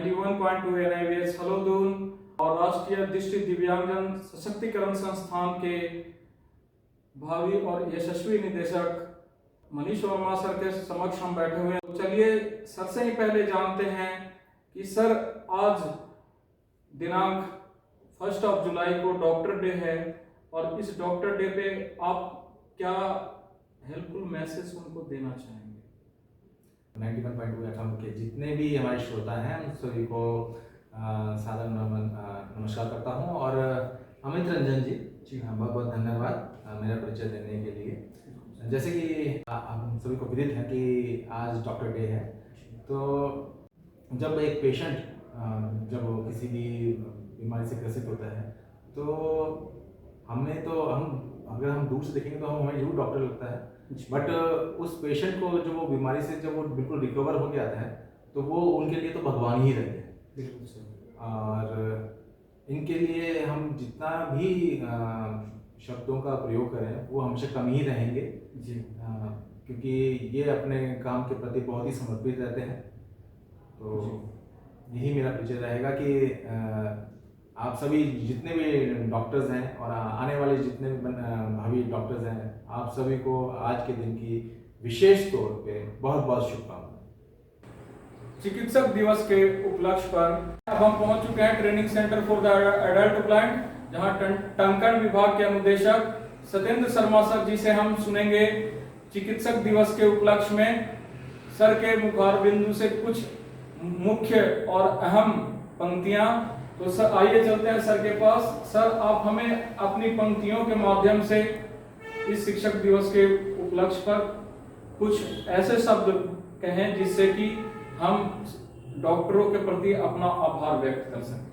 91.2 NIVS हलोदून और राष्ट्रीय दृष्टि दिव्यांगजन सशक्तिकरण संस्थान के भावी और यशस्वी निदेशक मनीष वर्मा सर के समक्ष हम बैठे हुए हैं। तो चलिए सर से ही पहले जानते हैं कि सर आज दिनांक 1 जुलाई को डॉक्टर डे है और इस डॉक्टर डे पे आप क्या हेल्पफुल मैसेज उनको देना चाहेंगे? 91.2 FM के जितने भी हमारे श्रोता हैं उन सभी को सादर नमस्कार करता हूं और अमित रंजन जी हाँ, बहुत बहुत धन्यवाद मेरा परिचय देने के लिए। जैसे कि आप सभी को विदित है कि आज डॉक्टर डे है, तो जब एक पेशेंट जब वो किसी भी बीमारी से ग्रसित होता है तो हम अगर हम दूर से देखेंगे तो हमें जरूर डॉक्टर लगता है, बट उस पेशेंट को जो वो बीमारी से जब वो बिल्कुल रिकवर हो गया आता है तो वो उनके लिए तो भगवान ही रहते हैं। बिल्कुल सही। और इनके लिए हम जितना भी शब्दों का प्रयोग करें वो हमसे कम ही रहेंगे जी, क्योंकि ये अपने काम के प्रति बहुत ही समर्पित रहते हैं। तो यही मेरा परिचय रहेगा कि आप सभी जितने भी डॉक्टर्स हैं और आने वाले जितने भी भावी डॉक्टर्स हैं, आप सभी को आज के दिन की विशेष तौर पे बहुत बहुत शुभकामनाएं। चिकित्सक दिवस के उपलक्ष्य पर अब हम पहुंच चुके हैं training centre for the adult plant, जहां टंकन विभाग के अनुदेशक सत्येंद्र शर्मा सर जी से हम सुनेंगे चिकित्सक दिवस के उपलक्ष्य में सर के मुखार बिंदु से कुछ मुख्य और अहम पंक्तियां। तो सर आइए चलते हैं सर के पास। सर आप हमें अपनी पंक्तियों के माध्यम से इस शिक्षक दिवस के उपलक्ष्य पर कुछ ऐसे शब्द कहें जिससे कि हम डॉक्टरों के प्रति अपना आभार व्यक्त कर सकें।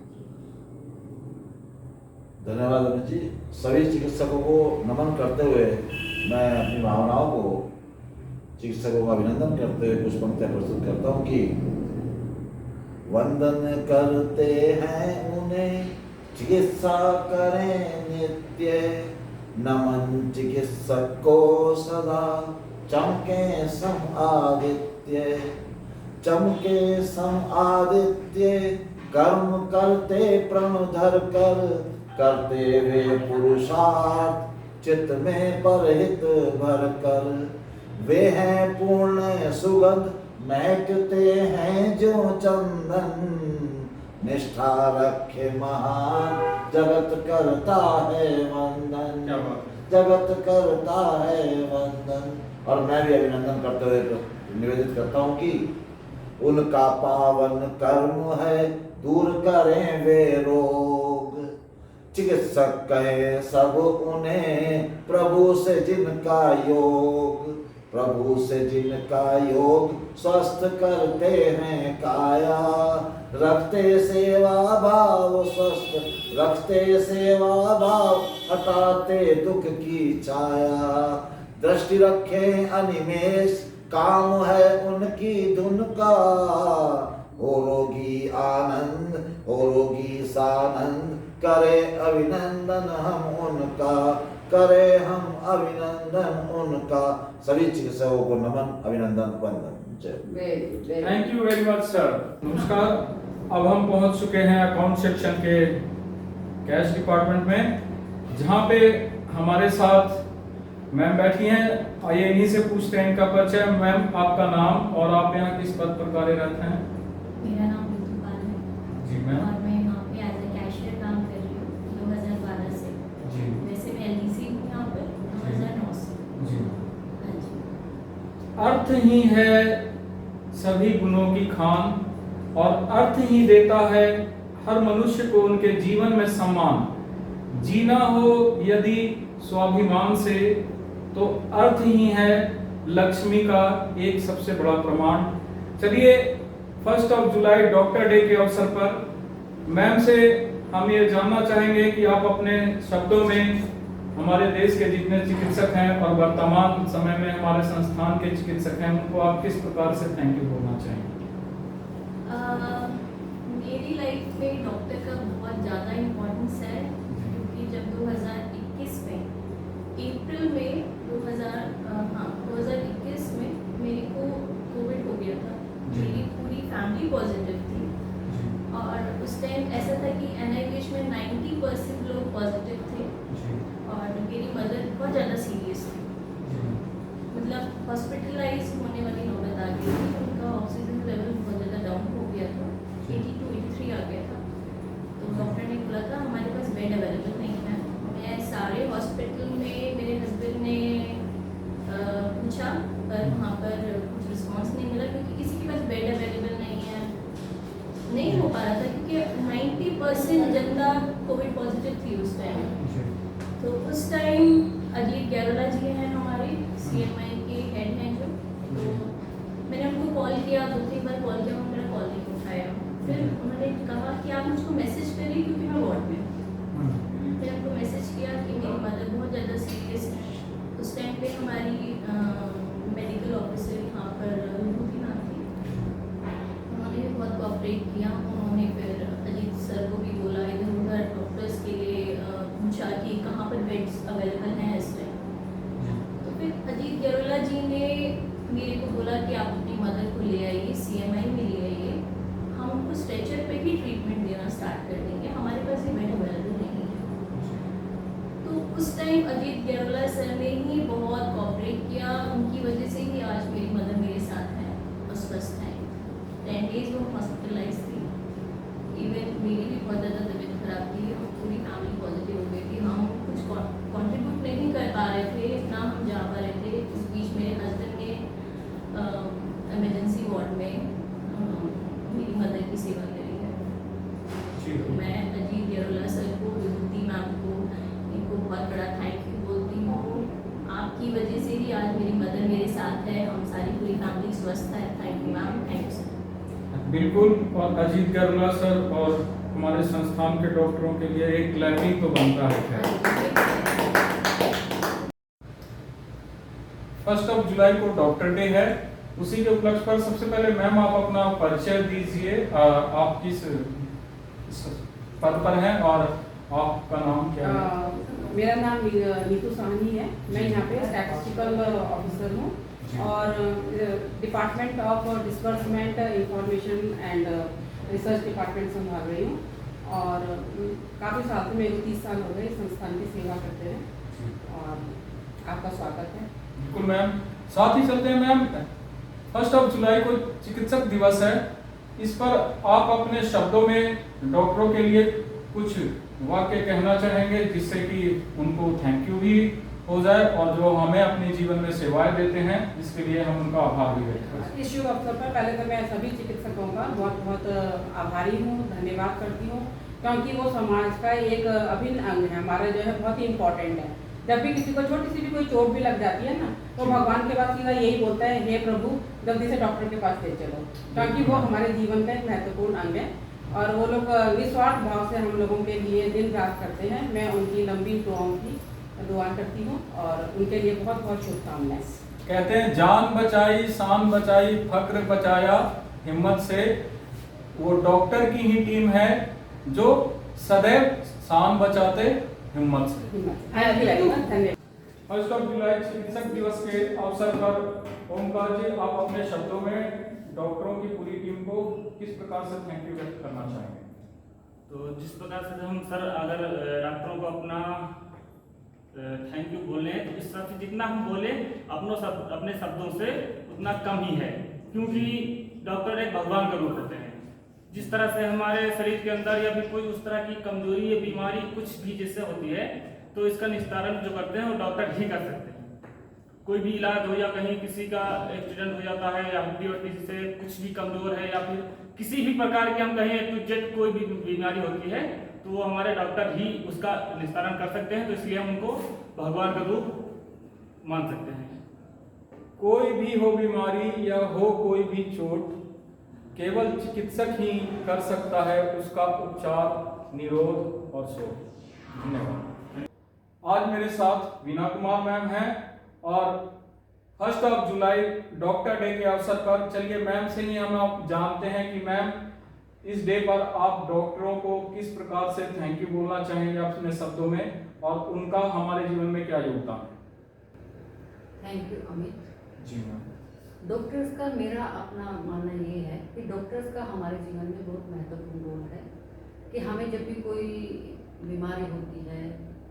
धन्यवाद अमित जी। सभी चिकित्सकों को नमन करते हुए मैं अपनी भावनाओं को चिकित्सकों का अभिनंदन करते हुए कुछ पंक्तियां प्रस्तुत करता हूँ कि वंदन करते हैं उन्हें चिकित्सा करें नित्य, नमन चिकित्सक को सदा चमके सम आदित्य, चमके सम आदित्य कर्म करते प्रण धर कर, करते वे पुरुषार्थ चित्त में परहित भर कर, वे हैं पूर्ण सुगंध महकते हैं जो चंदन, निष्ठा रखे महान जगत करता है वंदन, जगत करता है वंदन। और मैं भी अभिनंदन करते हुए निवेदित करता हूँ कि उनका पावन कर्म है दूर करें वे रोग, चिकित्सक कहे सब उन्हें प्रभु से जिनका योग, प्रभु से जिनका योग स्वस्थ करते हैं काया, रखते सेवा भाव स्वस्थ रखते सेवा भाव, हटाते दुख की छाया, दृष्टि रखे अनिमेष काम है उनकी धुन का, हो रोगी आनंद हो रोगी सानंद, करे अभिनंदन हम उनका, करे हम अभिनंदन उनका। सभी चिकित्सकों को नमन अभिनंदन वंदन। Thank you very much sir. नमस्कार। अब हम पहुंच चुके हैं अकाउंट सेक्शन के कैश डिपार्टमेंट में, जहां पे हमारे साथ मैम बैठी हैं। आइए इन्हीं से पूछते हैं इनका परिचय। मैम आपका नाम और आप यहाँ किस पद पर कार्यरत हैं? मेरा नाम बिंदु पाल है जी मैम। और मैं यहाँ पे एज ए कैशियर काम कर रही हूँ 2012 से। जी वैसे मैं एलडीसी हूँ यहाँ पे 2009 से। जी। हाँ जी। अर्थ ही है सभी गुणों की खान और अर्थ ही देता है हर मनुष्य को उनके जीवन में सम्मान, जीना हो यदि स्वाभिमान से तो अर्थ ही है लक्ष्मी का एक सबसे बड़ा प्रमाण। चलिए 1 जुलाई डॉक्टर डे के अवसर पर मैम से हम ये जानना चाहेंगे कि आप अपने शब्दों में हमारे देश के जितने चिकित्सक हैं और वर्तमान समय में हमारे संस्थान के चिकित्सक हैं उनको आप किस प्रकार से थैंक यू बोलना चाहेंगे? मेरी लाइफ में डॉक्टर का बहुत ज़्यादा इम्पोर्टेंस है, क्योंकि जब 2021 में अप्रैल में 2021 में मेरे को कोविड हो गया था। मेरी पूरी फैमिली पॉजिटिव थी था कि NIH में 90% लोग पॉजिटिव थे और मेरी मदर बहुत ज़्यादा सीरियस थी, मतलब हॉस्पिटलाइज होने वाली नौबत आ गई थी। उनका ऑक्सीजन लेवल बहुत ज़्यादा डाउन हो गया था, 82-83 आ गया था। तो डॉक्टर ने बोला था हमारे पास बेड अवेलेबल नहीं है। मैं सारे हॉस्पिटल में मेरे हस्बैंड ने पूछा, पर वहाँ पर कुछ रिस्पॉन्स नहीं मिला क्योंकि किसी के पास बेड अवेलेबल नहीं हो पा रहा था, क्योंकि 90% जनता कोविड पॉजिटिव थी उस टाइम। तो उस टाइम अजीत गैरोला जी हैं हमारे CMI के हेड हैं जो, तो मैंने उनको कॉल किया, 2-3 बार कॉल किया, उन्होंने मेरा कॉल नहीं उठाया। फिर उन्होंने कहा कि आप मुझको मैसेज करिए क्योंकि मैं वार्ड में हूँ। फिर उनको मैसेज किया कि मेरी मदर बहुत ज़्यादा सीरियस है। उस टाइम पे हमारी मेडिकल ऑफिसर यहाँ पर विभूति नाम थी, उन्होंने भी बहुत कोऑपरेट किया। उन्होंने फिर अजीत सर को भी बोला, इधर उधर डॉक्टर्स के लिए पूछा कि कहाँ पर बेड्स अवेलेबल हैं इस टाइम। तो फिर अजीत गैरोला जी ने मेरे को बोला कि आप अपनी मदर को ले आइए, CMI में ले आइए, हम उनको स्ट्रेचर पे ही ट्रीटमेंट देना स्टार्ट कर देंगे, हमारे पास ये बेड अवेलेबल नहीं है। तो उस टाइम अजीत गैरोला सर ने ही बहुत कोऑपरेट किया, उनकी वजह से ही आज मेरी मदर मेरे साथ है और स्वस्थ है। 10 डेज वो हॉस्पिटलाइज थी। इवन मेरी भी बहुत ज़्यादा तबीयत खराब थी और पूरी फैमिली पॉजिटिव हो गई थी। हम कुछ कंट्रीब्यूट नहीं कर पा रहे थे, ना हम जा पा रहे थे। इस बीच मेरे हस्बैंड ने इमरजेंसी वार्ड में मेरी मदर की सेवा करी है। तो मैं अजीत गैरोला सर को, विभूति मैम को, इनको बहुत बड़ा थैंक यू बोलती हूँ। आपकी वजह से ही आज मेरी मदर मेरे साथ है, हम सारी पूरी फैमिली स्वस्थ है। Thank you ma'am, thank you sir. बिल्कुल, और अजीत गैरोला सर और हमारे संस्थान के डॉक्टरों के लिए एक क्लैपिंग तो बनता है। 1 जुलाई को डॉक्टर डे है, उसी के उपलक्ष्य पर सबसे पहले मैम आप अपना परिचय दीजिए। आप किस पद पर हैं और आपका नाम क्या है? मेरा नाम नीतू साहनी है। मैं यहाँ पे स्टैटिस्टिकल ऑफिसर हूँ और department of disbursement information and research department संभाल रही हूँ। और काफ़ी साल से, मेरे 30 साल हो गए संस्थान की सेवा करते हैं और आपका स्वागत है। बिल्कुल मैम, साथ ही चलते हैं मैम। 1 जुलाई को चिकित्सक दिवस है, इस पर आप अपने शब्दों में डॉक्टरों के लिए कुछ वाक्य कहना चाहेंगे जिससे कि उनको थैंक यू भी हो जाए और जो हमें अपने जीवन में सेवाएं देते हैं जिसके लिए हम उनका आभार भी व्यक्त करते हैं। इस शुभ अवसर पर पहले तो मैं सभी चिकित्सकों का बहुत बहुत आभारी हूँ, धन्यवाद करती हूँ, क्योंकि वो समाज का एक अभिन्न अंग है, हमारा जो है बहुत ही इम्पोर्टेंट है। जब भी किसी को छोटी सी भी कोई चोट भी लग जाती है ना, तो भगवान के पास सीधा यही बोलता है, हे प्रभु जल्दी से डॉक्टर के पास ले चलो, क्योंकि वो हमारे जीवन का एक महत्वपूर्ण अंग है। और वो लोग निस्वार्थ भाव से हम लोगों के लिए दिन रात करते हैं। मैं उनकी लंबी दुआओं की दुआ करती हूँ और उनके लिए बहुत बहुत शुभकामनाएं। कहते हैं जान बचाई, शान बचाई, फक्र बचाया हिम्मत से। वो डॉक्टर की ही टीम है जो सदैव शान बचाते हिम्मत से। धन्यवाद। 1 जुलाई चिकित्सक दिवस के अवसर पर ओमकार जी, आप अपने शब्दों में डॉक्टरों की पूरी टीम को किस प्रकार से थैंक यू व्यक्त करना चाहेंगे? तो जिस प्रकार से हम सर अगर डॉक्टरों को अपना थैंक यू बोले तो इस तरह से जितना हम बोले अपने शब्दों से उतना कम ही है, क्योंकि डॉक्टर एक भगवान का रूप होते हैं। जिस तरह से हमारे शरीर के अंदर या फिर कोई उस तरह की कमजोरी या बीमारी कुछ भी जिससे होती है, तो इसका निस्तारण जो करते हैं वो डॉक्टर ही कर सकते हैं। कोई भी इलाज हो या कहीं किसी का एक्सीडेंट हो जाता है या हड्डी वड्डी से कुछ भी कमजोर है या फिर किसी भी प्रकार के हम कहें टू जेड कोई भी बीमारी होती है, तो वो हमारे डॉक्टर ही उसका निस्तारण कर सकते हैं। तो इसलिए हम उनको भगवान का रूप मान सकते हैं। कोई भी हो बीमारी या हो कोई भी चोट, केवल चिकित्सक ही कर सकता है उसका उपचार, निरोध और शोध। धन्यवाद। आज मेरे साथ वीना कुमार मैम हैं और 1 जुलाई डॉक्टर डे के अवसर पर चलिए मैम से ही हम आप जानते हैं कि मैम इस डे पर आप डॉक्टरों को किस प्रकार से थैंक यू बोलना चाहेंगे अपने शब्दों में और उनका हमारे जीवन में क्या योगदान है? Thank you Amit ji ma'am. Doctors का मेरा अपना मानना ये है कि डॉक्टर्स का हमारे जीवन में बहुत महत्वपूर्ण रोल है, कि हमें जब भी कोई बीमारी होती है,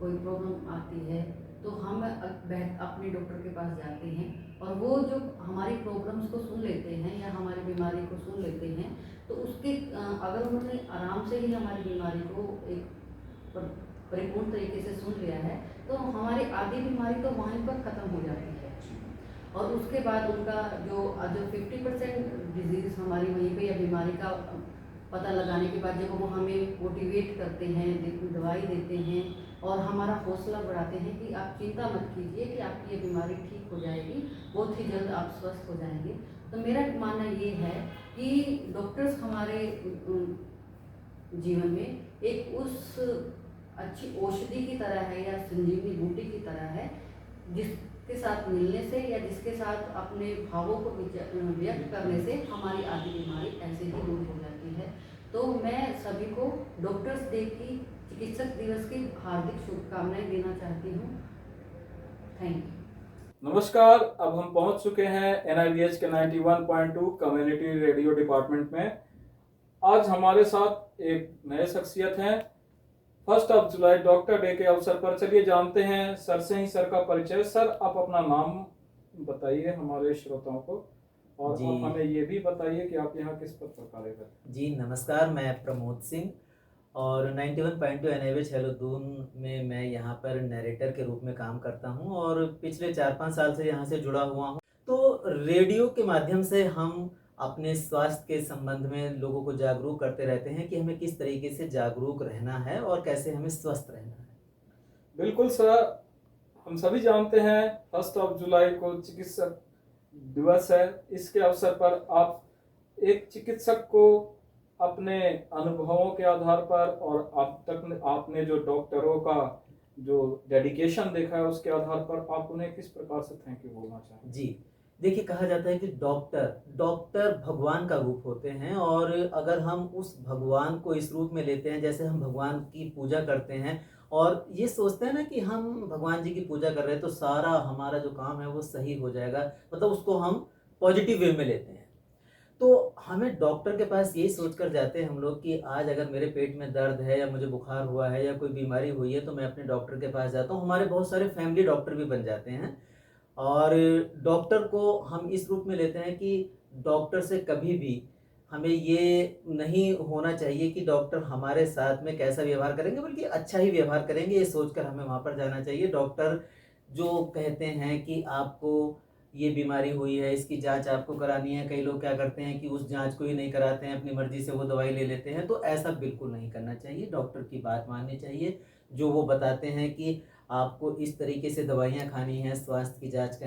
कोई प्रॉब्लम आती है, तो हम अपने डॉक्टर के पास जाते हैं और वो जो हमारी प्रॉब्लम्स को सुन लेते हैं या हमारी बीमारी को सुन लेते हैं, तो उसके अगर उन्होंने आराम से ही हमारी बीमारी को एक परिपूर्ण तरीके से सुन लिया है, तो हमारी आधी बीमारी तो वहीं पर ख़त्म हो जाती है। और उसके बाद उनका जो 50% डिजीज़ हमारी वहीं पे या बीमारी का पता लगाने के बाद जब वो हमें मोटिवेट करते हैं, दवाई देते हैं और हमारा हौसला बढ़ाते हैं कि आप चिंता मत कीजिए कि आपकी ये बीमारी ठीक हो जाएगी, बहुत ही जल्द आप स्वस्थ हो जाएंगे। तो मेरा मानना ये है कि डॉक्टर्स हमारे जीवन में एक उस अच्छी औषधि की तरह है या संजीवनी बूटी की तरह है, जिसके साथ मिलने से या जिसके साथ अपने भावों को व्यक्त करने से हमारी आधी बीमारी ऐसे ही दूर हो जाती है। तो मैं सभी को डॉक्टर्स डे की, चिकित्सक दिवस की हार्दिक शुभकामनाएं देना चाहती हूँ। Thank you. नमस्कार, अब हम पहुंच चुके हैं NIVH के 91.2 कम्युनिटी रेडियो डिपार्टमेंट में। आज हमारे साथ एक नए शख्सियत हैं। 1 जुलाई डॉक्टर डे के अवसर पर चलिए जानते हैं सर से ही सर का परिचय। सर, आप अपना नाम बताइए हमारे श्रोताओं को और जी। आप हमें ये भी बताइए कि आप यहाँ किस पद पर कार्य करते हैं। जी नमस्कार, मैं प्रमोद सिंह और 91.2 NIVH हेलो दून में मैं यहाँ पर नरेटर के रूप में काम करता हूँ और पिछले 4-5 साल से यहाँ से जुड़ा हुआ हूँ। तो रेडियो के माध्यम से हम अपने स्वास्थ्य के संबंध में लोगों को जागरूक करते रहते हैं कि हमें किस तरीके से जागरूक रहना है और कैसे हमें स्वस्थ रहना है। बिल्कुल सर, हम सभी जानते हैं 1 जुलाई को चिकित्सक दिवस है। इसके अवसर पर आप एक चिकित्सक को अपने अनुभवों के आधार पर और अब तक आपने जो डॉक्टरों का जो डेडिकेशन देखा है उसके आधार पर आप उन्हें किस प्रकार से थैंक यू बोलना चाहेंगे? जी देखिए, कहा जाता है कि डॉक्टर भगवान का रूप होते हैं और अगर हम उस भगवान को इस रूप में लेते हैं, जैसे हम भगवान की पूजा करते हैं और ये सोचते हैं ना कि हम भगवान जी की पूजा कर रहे हैं तो सारा हमारा जो काम है वो सही हो जाएगा, मतलब उसको हम पॉजिटिव वे में लेते हैं। तो हमें डॉक्टर के पास यही सोचकर जाते हैं हम लोग कि आज अगर मेरे पेट में दर्द है या मुझे बुखार हुआ है या कोई बीमारी हुई है तो मैं अपने डॉक्टर के पास जाता हूँ। हमारे बहुत सारे फैमिली डॉक्टर भी बन जाते हैं और डॉक्टर को हम इस रूप में लेते हैं कि डॉक्टर से कभी भी हमें ये नहीं होना चाहिए कि डॉक्टर हमारे साथ में कैसा व्यवहार करेंगे, बल्कि अच्छा ही व्यवहार करेंगे, ये सोचकर हमें वहाँ पर जाना चाहिए। डॉक्टर जो कहते हैं कि आपको ये बीमारी हुई है, इसकी जांच आपको करानी है, कई लोग क्या करते हैं कि उस जांच को ही नहीं कराते हैं, अपनी मर्जी से वो दवाई ले लेते हैं। तो ऐसा बिल्कुल नहीं करना चाहिए, डॉक्टर की बात माननी चाहिए। जो वो बताते हैं कि आपको इस तरीके से दवाइयाँ खानी है, स्वास्थ्य की जांच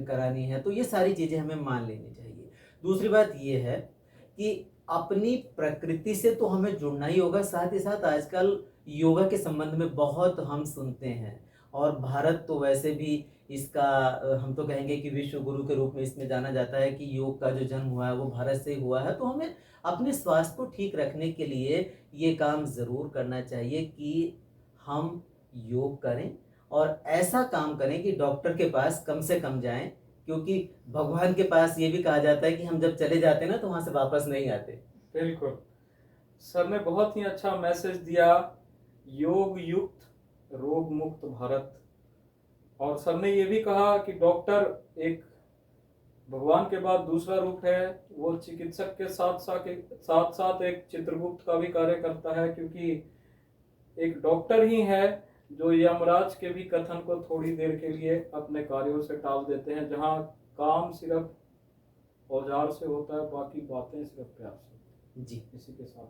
करानी है, तो ये सारी चीज़ें हमें मान लेनी चाहिए। दूसरी बात ये है कि अपनी प्रकृति से तो हमें जुड़ना ही होगा, साथ ही साथ आजकल योगा के संबंध में बहुत हम सुनते हैं और भारत तो वैसे भी इसका हम तो कहेंगे कि विश्व गुरु के रूप में इसमें जाना जाता है कि योग का जो जन्म हुआ है वो भारत से ही हुआ है। तो हमें अपने स्वास्थ्य को ठीक रखने के लिए ये काम ज़रूर करना चाहिए कि हम योग करें और ऐसा काम करें कि डॉक्टर के पास कम से कम जाएं, क्योंकि भगवान के पास ये भी कहा जाता है कि हम जब चले जाते हैं ना तो वहाँ से वापस नहीं आते। बिल्कुल, सर ने बहुत ही अच्छा मैसेज दिया, योग युक्त रोग मुक्त भारत। और सर ने ये भी कहा कि डॉक्टर एक भगवान के बाद दूसरा रूप है, वो चिकित्सक के साथ साथ एक चित्रगुप्त का भी कार्य करता है, क्योंकि एक डॉक्टर ही है जो यमराज के भी कथन को थोड़ी देर के लिए अपने कार्यों से टाल देते हैं। जहाँ काम सिर्फ औजार से होता है, बाकी बातें सिर्फ प्यार से। जी इसी के साथ